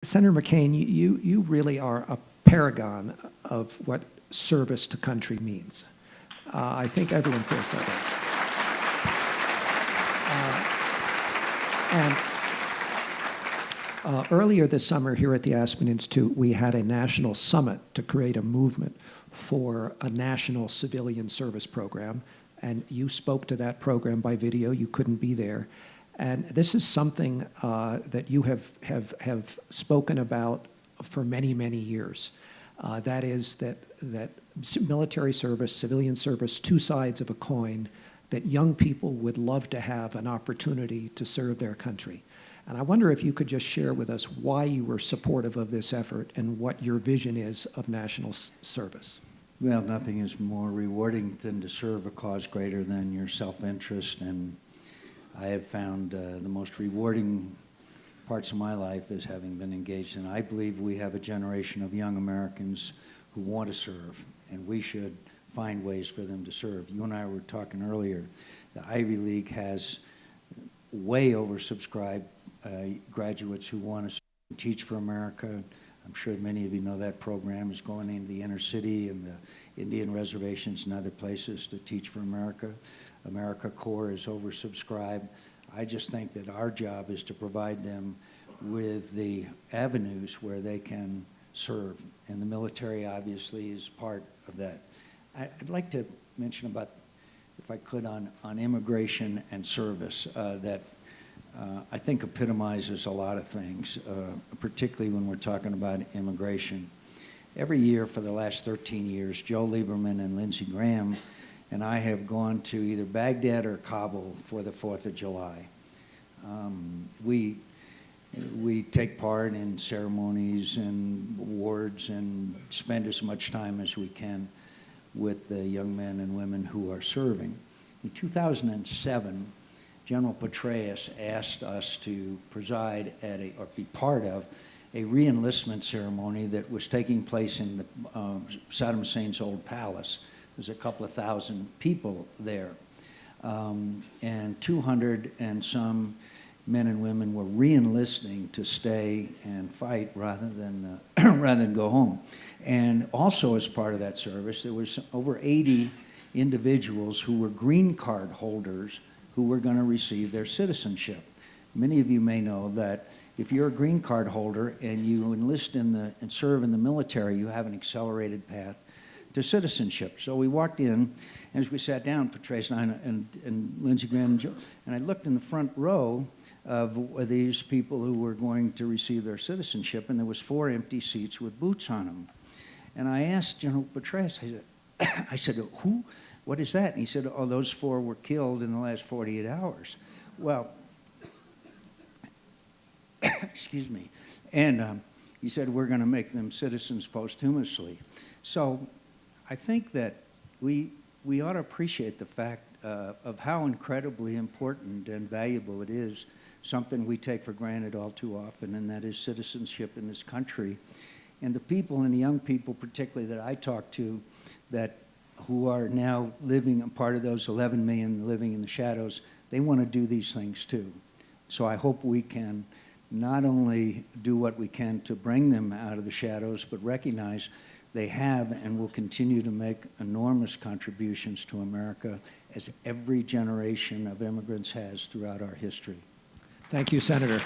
Senator McCain, you really are a paragon of what service to country means. I think everyone feels that way. Earlier this summer here at the Aspen Institute, we had a national summit to create a movement for a national civilian service program, and you spoke to that program by video. You couldn't be there. And this is something that you have spoken about for many, many years. That is that military service, civilian service, two sides of a coin, that young people would love to have an opportunity to serve their country. And I wonder if you could just share with us why you were supportive of this effort and what your vision is of national service. Well, nothing is more rewarding than to serve a cause greater than your self-interest, and I have found the most rewarding parts of my life as having been engaged in. I believe we have a generation of young Americans who want to serve, and we should find ways for them to serve. You and I were talking earlier, the Ivy League has way oversubscribed graduates who want to teach for America. I'm sure many of you know that program is going into the inner city and the Indian reservations and other places to teach for America. AmeriCorps is oversubscribed. I just think that our job is to provide them with the avenues where they can serve, and the military obviously is part of that. I'd like to mention about, if I could, on immigration and service that I think epitomizes a lot of things, particularly when we're talking about immigration. Every year for the last 13 years, Joe Lieberman and Lindsey Graham and I have gone to either Baghdad or Kabul for the 4th of July. We take part in ceremonies and awards and spend as much time as we can with the young men and women who are serving. In 2007, General Petraeus asked us to preside at or be part of a re-enlistment ceremony that was taking place in the, Saddam Hussein's old palace. There's a couple of thousand people there, and 200 and some men and women were re-enlisting to stay and fight rather than rather than go home. And also, as part of that service, there was over 80 individuals who were green card holders who were going to receive their citizenship. Many of you may know that if you're a green card holder and you enlist and serve in the military, you have an accelerated path to citizenship. So we walked in, and as we sat down, Petraeus and I and Lindsey Graham and Joe, and I looked in the front row of these people who were going to receive their citizenship, and there was 4 empty seats with boots on them. And I asked General Petraeus, I said, who? What is that? And he said, oh, those 4 were killed in the last 48 hours. Well, excuse me. And he said, we're going to make them citizens posthumously. So I think that we ought to appreciate the fact of how incredibly important and valuable it is, something we take for granted all too often, and that is citizenship in this country. And the people, and the young people particularly that I talk to, who are now living, a part of those 11 million living in the shadows, they want to do these things too. So I hope we can not only do what we can to bring them out of the shadows, but recognize they have and will continue to make enormous contributions to America, as every generation of immigrants has throughout our history. Thank you, Senator.